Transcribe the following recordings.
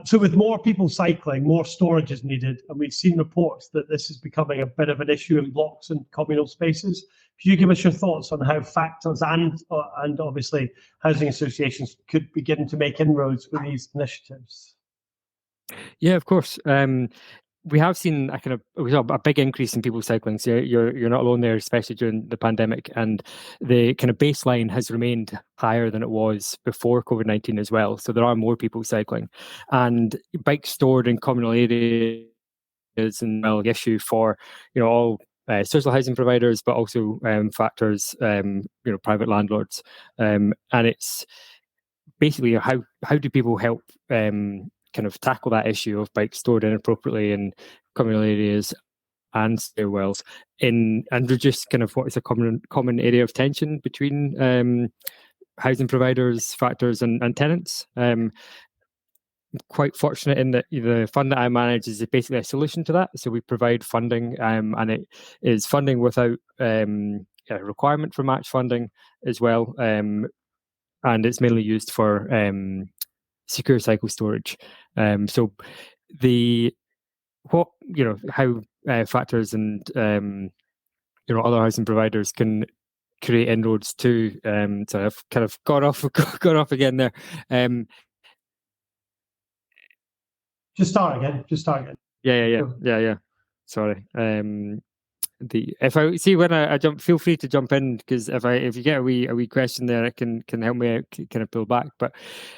So with more people cycling, more storage is needed, and we've seen reports that this is becoming a bit of an issue in blocks and communal spaces. Could you give us your thoughts on how factors and obviously housing associations could begin to make inroads with these initiatives? Yeah, of course. We have seen a big increase in people cycling. So you're not alone there, especially during the pandemic. And the kind of baseline has remained higher than it was before COVID-19 as well. So there are more people cycling, and bikes stored in communal areas is an issue for all social housing providers, but also factors, private landlords. And it's basically how do people help kind of tackle that issue of bikes stored inappropriately in communal areas and stairwells and reduce kind of what is a common area of tension between housing providers, factors and tenants. I'm quite fortunate in that the fund that I manage is basically a solution to that. So we provide funding and it is funding without a requirement for match funding as well. And it's mainly used for secure cycle storage. So how factors and other housing providers can create inroads to. So I've kind of gone off again there. Just start again. Yeah. Sorry. If I see when I jump, feel free to jump in, because if you get a wee question there, it can help me out, kind of pull back. But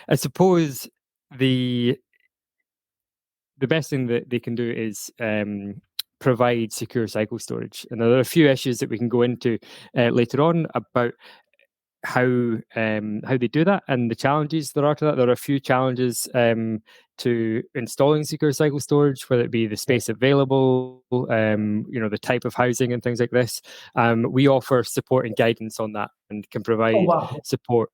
I suppose the best thing that they can do is provide secure cycle storage, and there are a few issues that we can go into later on about how they do that and the challenges there are to that. There are a few challenges to installing secure cycle storage, whether it be the space available, the type of housing and things like this. We offer support and guidance on that and can provide support.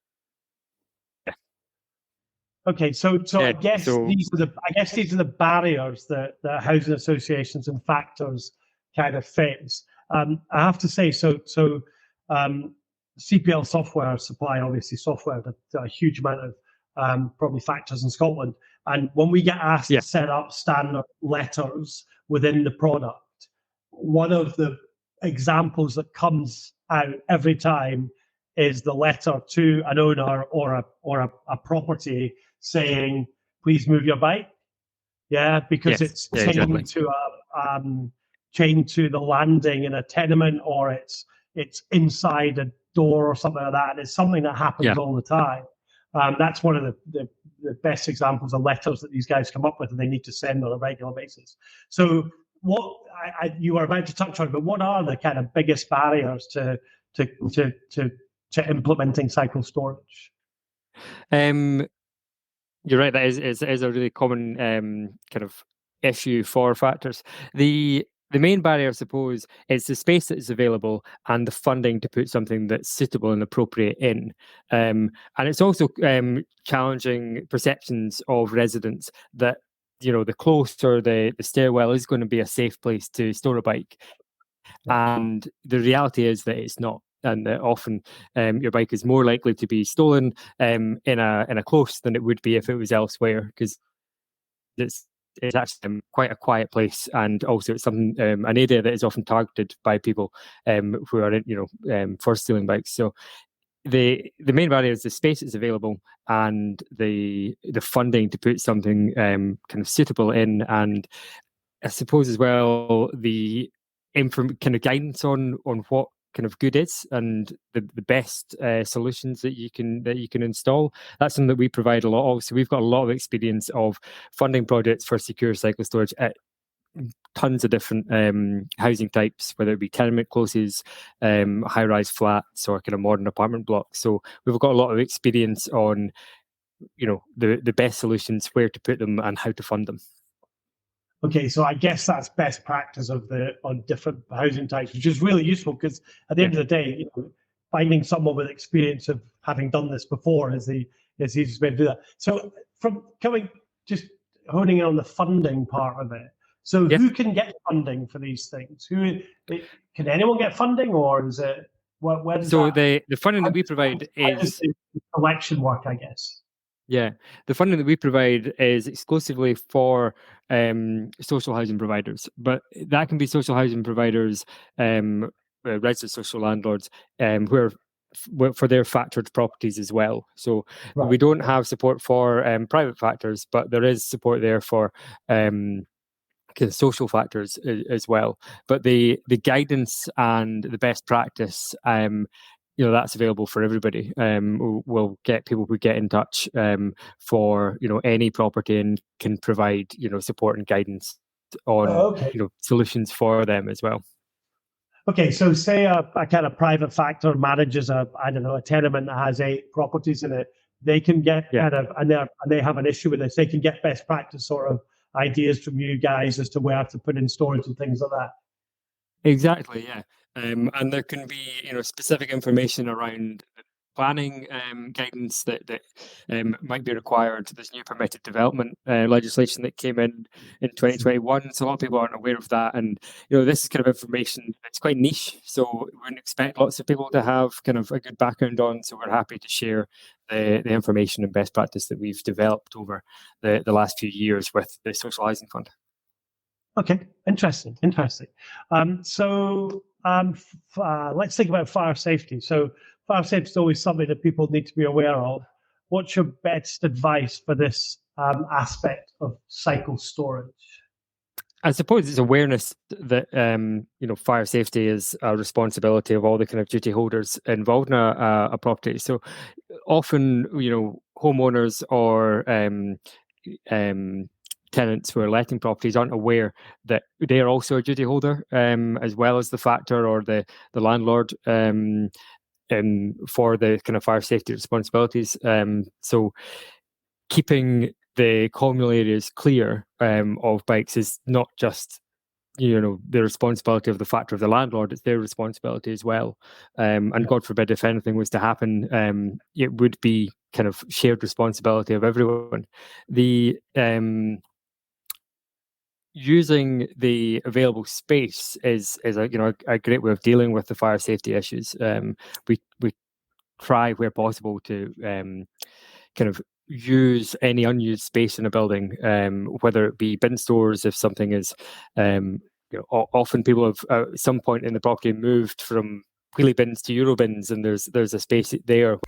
Okay, so I guess these are the barriers that housing associations and factors kind of face. I have to say, CPL software supply, obviously software, but a huge amount of probably factors in Scotland. And when we get asked to set up standard letters within the product, one of the examples that comes out every time is the letter to an owner or a property saying, "Please move your bike." Yeah, because it's chained to the landing in a tenement, or it's inside a door or something like that. And it's something that happens all the time. That's one of the best examples of letters that these guys come up with, and they need to send on a regular basis. So what you were about to touch on, but what are the kind of biggest barriers to implementing cycle storage? You're right. That is a really common kind of issue for factors. The main barrier, I suppose, is the space that is available and the funding to put something that's suitable and appropriate in. And it's also challenging perceptions of residents that, the close or the stairwell is going to be a safe place to store a bike. And the reality is that it's not. And that often your bike is more likely to be stolen in a close than it would be if it was elsewhere, because it's actually quite a quiet place, and also it's something an area that is often targeted by people who are for stealing bikes. So the main barrier is the space that's available and the funding to put something kind of suitable in, and I suppose as well the kind of guidance on what kind of good is and the best solutions that you can install. That's something that we provide a lot of. So we've got a lot of experience of funding projects for secure cycle storage at tons of different housing types, whether it be tenement closes, high-rise flats, or kind of modern apartment blocks. So we've got a lot of experience on the best solutions, where to put them and how to fund them. Okay, so I guess that's best practice on different housing types, which is really useful, because at the end of the day, finding someone with experience of having done this before is the easiest way to do that. So just honing in on the funding part of it. So who can get funding for these things? Can anyone get funding, or is it the funding that we provide is the collection work, I guess? Yeah, the funding that we provide is exclusively for social housing providers, but that can be social housing providers, registered social landlords, who are for their factored properties as well. So we Right. don't have support for private factors, but there is support there for kind of social factors as well. But the guidance and the best practice, that's available for everybody. We'll get people who get in touch for any property and can provide support and guidance on Oh, okay. solutions for them as well. Okay, so say a kind of private factor manages a tenement that has 8 properties in it. They can get Yeah. and they have an issue with this. They can get best practice sort of ideas from you guys as to where to put in storage and things like that. Exactly, yeah. And there can be, specific information around planning guidance that might be required. There's new permitted development legislation that came in 2021, so a lot of people aren't aware of that. And this is kind of information that's quite niche, so we wouldn't expect lots of people to have kind of a good background on. So we're happy to share the information and best practice that we've developed over the last few years with the Social Housing Fund. Okay, interesting. Let's think about fire safety. So fire safety is always something that people need to be aware of. What's your best advice for this aspect of cycle storage? I suppose it's awareness that fire safety is a responsibility of all the kind of duty holders involved in a property. So often, homeowners or tenants who are letting properties aren't aware that they are also a duty holder, as well as the factor or the landlord, for the kind of fire safety responsibilities. So keeping the communal areas clear of bikes is not just the responsibility of the factor of the landlord, it's their responsibility as well. And God forbid, if anything was to happen, it would be kind of shared responsibility of everyone. The using the available space is a great way of dealing with the fire safety issues. We try where possible to kind of use any unused space in a building, whether it be bin stores, if something is often people have at some point in the property moved from wheelie bins to Euro bins, and there's a space there